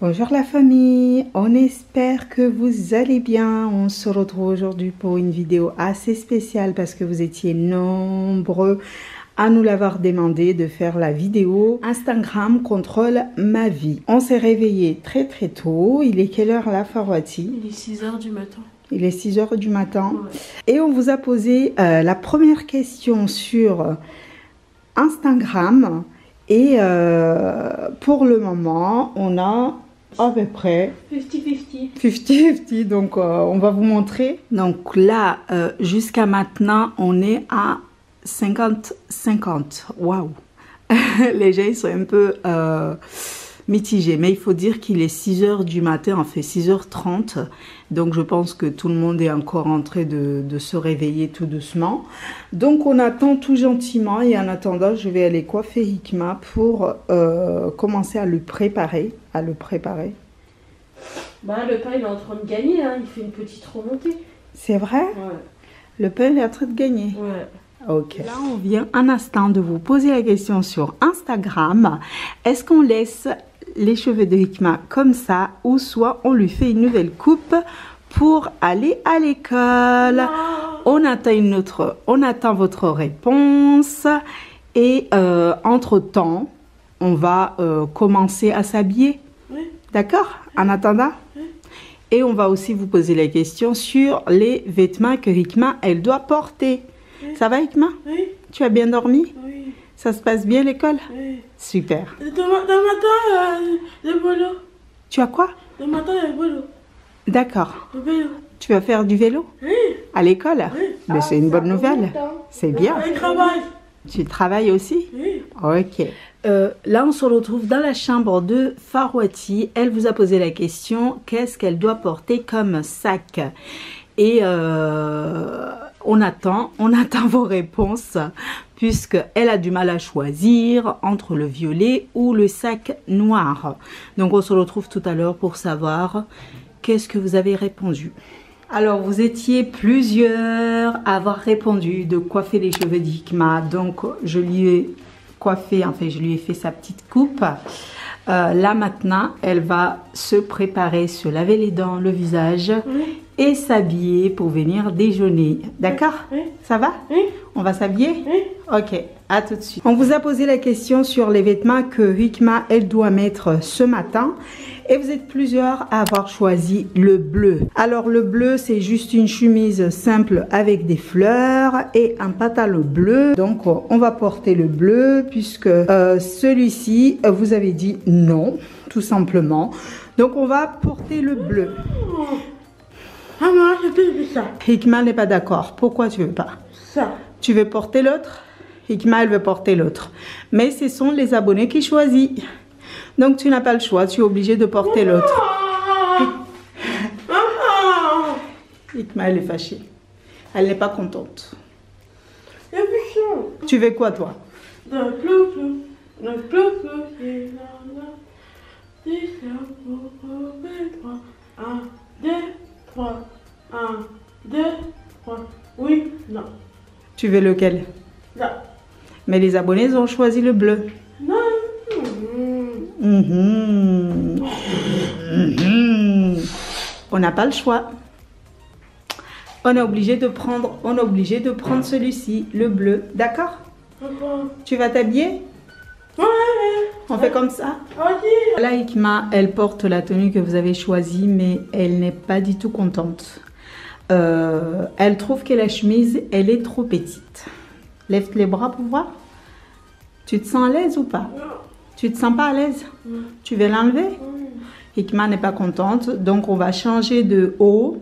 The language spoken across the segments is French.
Bonjour la famille, on espère que vous allez bien. On se retrouve aujourd'hui pour une vidéo assez spéciale parce que vous étiez nombreux à nous l'avoir demandé de faire la vidéo Instagram contrôle ma vie. On s'est réveillé très tôt. Il est quelle heure là, Farwati? Il est 6 h du matin. Il est 6 h du matin. Ouais. Et on vous a posé la première question sur Instagram. Et pour le moment, on a à peu près 50-50. Donc, on va vous montrer. Donc là, jusqu'à maintenant, on est à 50-50. Waouh! Les gens, ils sont un peu mitigés. Mais il faut dire qu'il est 6 h du matin, on fait 6 h 30. Donc, je pense que tout le monde est encore en train de se réveiller tout doucement. Donc, on attend tout gentiment. Et en attendant, je vais aller coiffer Hikma pour commencer à le préparer. Bah, le pain, il est en train de gagner. Hein. Il fait une petite remontée. C'est vrai? Ouais. Le pain, il est en train de gagner? Ouais. Ok. Là, on vient un instant de vous poser la question sur Instagram. Est-ce qu'on laisse les cheveux de Hikma comme ça ou soit on lui fait une nouvelle coupe pour aller à l'école? On attend votre réponse et entre-temps, on va commencer à s'habiller. Oui. D'accord? En attendant? Oui. Et on va aussi vous poser la question sur les vêtements que Hikma, elle doit porter. Oui. Ça va, Hikma? Oui. Tu as bien dormi? Oui. Ça se passe bien l'école? Oui. Super. Demain matin, le vélo. Tu as quoi? Demain matin, le vélo. D'accord. Le vélo. Tu vas faire du vélo? Oui. À l'école? Oui. Mais c'est une bonne nouvelle. C'est bien. Je travaille. Tu travailles aussi? Oui. Ok. Là, on se retrouve dans la chambre de Farwati. Elle vous a posé la question, qu'est-ce qu'elle doit porter comme sac? Et on attend vos réponses, puisqu'elle a du mal à choisir entre le violet ou le sac noir. Donc, on se retrouve tout à l'heure pour savoir qu'est-ce que vous avez répondu. Alors, vous étiez plusieurs à avoir répondu de coiffer les cheveux d'Hikma. Donc, je lui ai coiffé, enfin, je lui ai fait sa petite coupe. Là, maintenant, elle va se préparer, se laver les dents, le visage et s'habiller pour venir déjeuner. D'accord? Oui. Ça va? Oui. On va s'habiller? Oui. Ok, à tout de suite. On vous a posé la question sur les vêtements que Hikma, elle doit mettre ce matin. Et vous êtes plusieurs à avoir choisi le bleu. Alors le bleu, c'est juste une chemise simple avec des fleurs et un pantalon bleu. Donc on va porter le bleu puisque celui-ci, vous avez dit non, tout simplement. Donc on va porter le bleu. Maman, je veux ça. Hikma n'est pas d'accord. Pourquoi tu veux pas? Ça. Tu veux porter l'autre? Hikma, elle veut porter l'autre. Mais ce sont les abonnés qui choisissent. Donc, tu n'as pas le choix. Tu es obligé de porter l'autre. Hikma, elle est fâchée. Elle n'est pas contente. Tu veux quoi, toi? Oui, non. Tu veux lequel? Non. Mais les abonnés ont choisi le bleu. Non. On n'a pas le choix. On est obligé de prendre celui-ci, le bleu. D'accord? Tu vas t'habiller? Ouais. On fait comme ça? Ok. Là, Hikma, elle porte la tenue que vous avez choisie, mais elle n'est pas du tout contente. Elle trouve que la chemise, elle est trop petite. Lève les bras pour voir. Tu te sens à l'aise ou pas? Non. Tu te sens pas à l'aise? Tu veux l'enlever? Hikma n'est pas contente, donc on va changer de haut.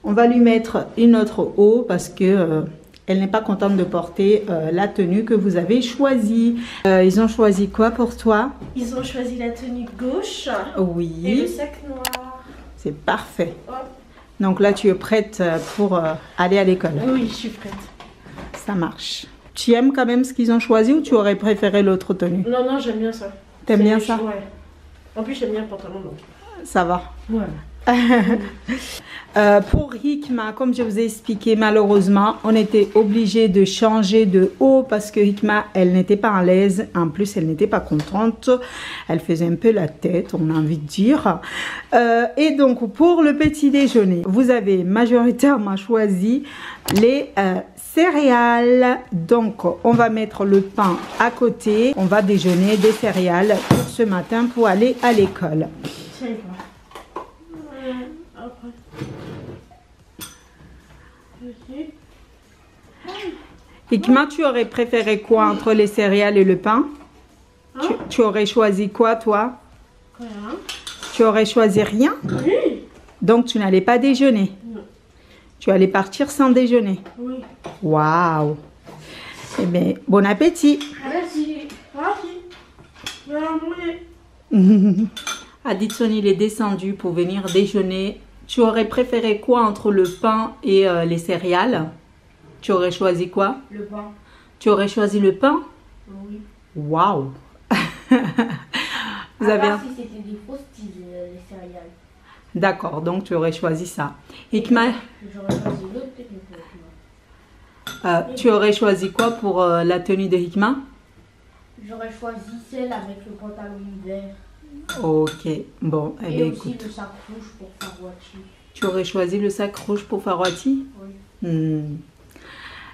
On va lui mettre une autre haut parce que elle n'est pas contente de porter la tenue que vous avez choisie. Ils ont choisi quoi pour toi? Ils ont choisi la tenue gauche Oui. et le sac noir. C'est parfait. Ouais. Donc là, tu es prête pour aller à l'école? Oui, je suis prête. Ça marche. Tu aimes quand même ce qu'ils ont choisi ou tu aurais préféré l'autre tenue? Non, j'aime bien ça. T'aimes bien ça? Ouais. En plus, j'aime bien le pantalon long. Ça va. Ouais. Pour Hikma, comme je vous ai expliqué, malheureusement, on était obligé de changer de haut parce que Hikma, elle n'était pas à l'aise. En plus, elle n'était pas contente. Elle faisait un peu la tête, on a envie de dire. Et donc, pour le petit déjeuner, vous avez majoritairement choisi les céréales. Donc, on va mettre le pain à côté. On va déjeuner des céréales pour ce matin pour aller à l'école. Hikma, tu aurais préféré quoi entre les céréales et le pain? Tu aurais choisi quoi, toi? Rien. Tu aurais choisi rien? Oui. Donc, tu n'allais pas déjeuner? Non. Tu allais partir sans déjeuner? Oui. Waouh! Eh bien, bon appétit! Merci. Merci. Aditson, il est descendu pour venir déjeuner. Tu aurais préféré quoi entre le pain et les céréales? Tu aurais choisi quoi? Le pain. Tu aurais choisi le pain? Oui. Waouh! Vous avez si c'était des frosties, les céréales. D'accord, donc tu aurais choisi ça. Hikma, J'aurais choisi l'autre technique. tu aurais choisi quoi pour la tenue de Hikma? J'aurais choisi celle avec le pantalon vert. Ok, bon, eh Et bien, aussi écoute. le sac rouge pour Farouati. Tu aurais choisi le sac rouge pour Farouati? Oui.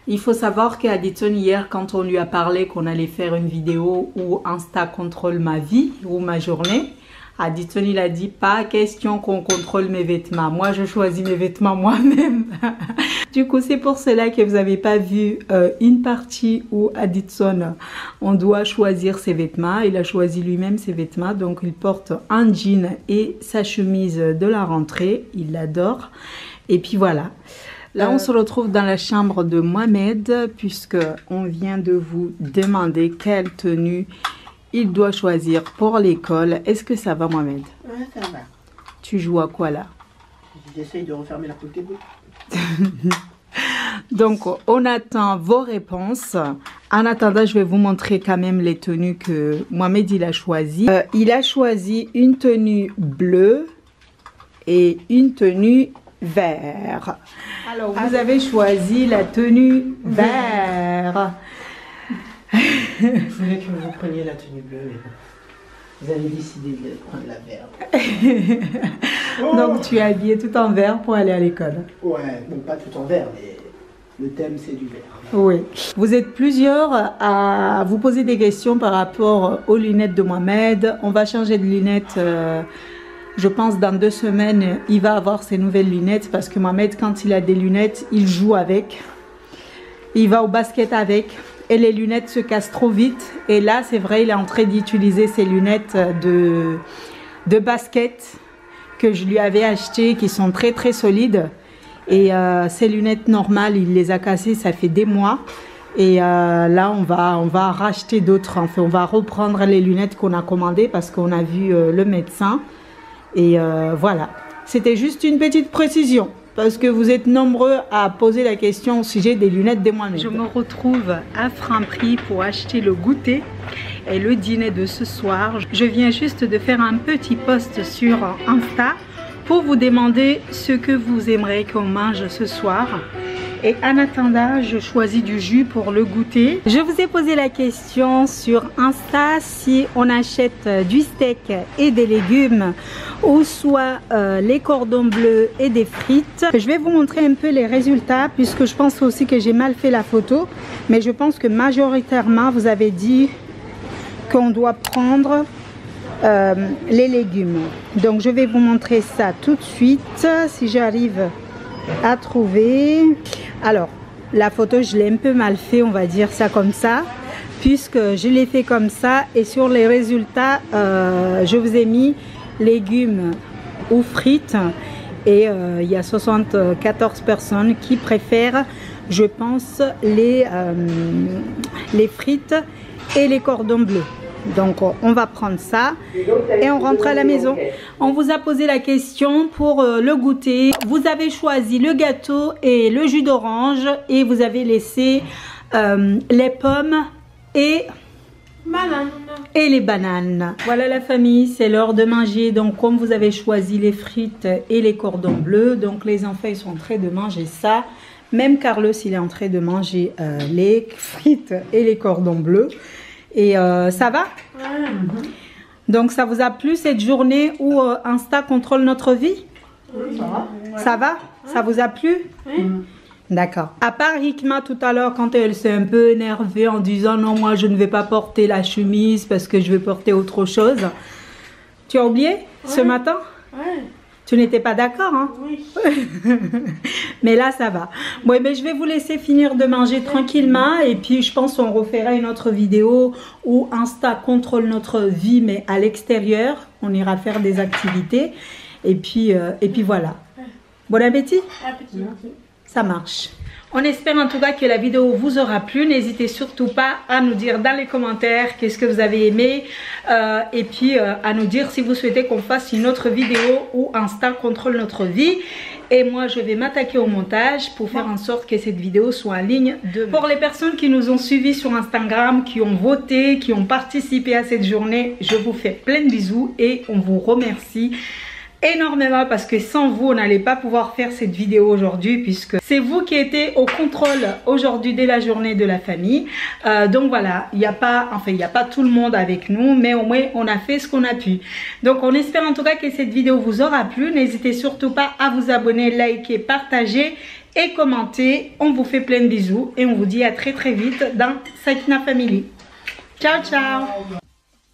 Il faut savoir qu'Aditson, hier, quand on lui a parlé qu'on allait faire une vidéo où Insta contrôle ma vie ou ma journée, Aditson, il a dit pas question qu'on contrôle mes vêtements. Moi, je choisis mes vêtements moi-même. Du coup, c'est pour cela que vous n'avez pas vu une partie où Aditson, on doit choisir ses vêtements. Il a choisi lui-même ses vêtements. Donc, il porte un jean et sa chemise de la rentrée. Il l'adore. Et puis voilà. Là, on se retrouve dans la chambre de Mohamed puisque on vient de vous demander quelle tenue il doit choisir pour l'école. Est-ce que ça va, Mohamed? Ouais, ça va. Tu joues à quoi là? J'essaye de refermer la Pokéball. Donc, on attend vos réponses. En attendant, je vais vous montrer quand même les tenues que Mohamed il a choisies. Il a choisi une tenue bleue et une tenue vert. Alors, vous avez choisi la tenue vert. Je voulais que vous preniez la tenue bleue, mais bon. Vous avez décidé de prendre la verte. Donc, tu es habillé tout en vert pour aller à l'école. Ouais, bon, pas tout en vert, mais le thème c'est du vert. Oui. Vous êtes plusieurs à vous poser des questions par rapport aux lunettes de Mohamed. On va changer de lunettes. Je pense dans 2 semaines, il va avoir ses nouvelles lunettes parce que Mohamed, quand il a des lunettes, il joue avec. Il va au basket avec. Et les lunettes se cassent trop vite. Et là, c'est vrai, il est en train d'utiliser ses lunettes de basket que je lui avais achetées, qui sont très très solides. Et ces lunettes normales, il les a cassées, ça fait des mois. Et là, on va racheter d'autres. Enfin, on va reprendre les lunettes qu'on a commandées parce qu'on a vu le médecin. Et voilà, c'était juste une petite précision. Parce que vous êtes nombreux à poser la question au sujet des lunettes de Mohamed. Je me retrouve à Franprix pour acheter le goûter et le dîner de ce soir. Je viens juste de faire un petit post sur Insta pour vous demander ce que vous aimeriez qu'on mange ce soir. Et en attendant, je choisis du jus pour le goûter. Je vous ai posé la question sur Insta si on achète du steak et des légumes ou soit les cordons bleus et des frites. Je vais vous montrer un peu les résultats puisque je pense aussi que j'ai mal fait la photo. Mais je pense que majoritairement, vous avez dit qu'on doit prendre les légumes. Donc, je vais vous montrer ça tout de suite si j'arrive à trouver. Alors, la photo, je l'ai un peu mal fait, on va dire ça comme ça, puisque je l'ai fait comme ça. Et sur les résultats, je vous ai mis légumes ou frites. Et il y a 74 personnes qui préfèrent, je pense, les frites et les cordons bleus. Donc on va prendre ça et on rentre à la maison. On vous a posé la question pour le goûter. Vous avez choisi le gâteau et le jus d'orange et vous avez laissé les pommes et Banane. Et les bananes. Voilà la famille, c'est l'heure de manger. Donc comme vous avez choisi les frites et les cordons bleus, donc les enfants ils sont en train de manger ça. Même Carlos il est en train de manger les frites et les cordons bleus. Et ça va? Ouais. Donc ça vous a plu cette journée où Insta contrôle notre vie? Oui, ça va. Ça va? Ça vous a plu? Oui. D'accord. À part Hikma tout à l'heure quand elle s'est un peu énervée en disant non moi je ne vais pas porter la chemise parce que je vais porter autre chose. Tu as oublié ce matin? Ouais. Tu n'étais pas d'accord hein? Oui. Mais là ça va. Bon mais je vais vous laisser finir de manger tranquillement et puis je pense qu'on refera une autre vidéo où Insta contrôle notre vie mais à l'extérieur. On ira faire des activités et puis voilà. Bon appétit? Appétit. Ça marche. On espère en tout cas que la vidéo vous aura plu. N'hésitez surtout pas à nous dire dans les commentaires qu'est-ce que vous avez aimé. Et puis à nous dire si vous souhaitez qu'on fasse une autre vidéo où Insta contrôle notre vie. Et moi je vais m'attaquer au montage pour faire en sorte que cette vidéo soit en ligne demain. Pour les personnes qui nous ont suivis sur Instagram, qui ont voté, qui ont participé à cette journée, je vous fais plein de bisous et on vous remercie énormément parce que sans vous on n'allait pas pouvoir faire cette vidéo aujourd'hui puisque c'est vous qui étiez au contrôle aujourd'hui dès la journée de la famille. Donc voilà, il n'y a pas tout le monde avec nous mais au moins on a fait ce qu'on a pu. Donc on espère en tout cas que cette vidéo vous aura plu. N'hésitez surtout pas à vous abonner, liker, partager et commenter. On vous fait plein de bisous et on vous dit à très vite dans Sakina Family. Ciao ciao.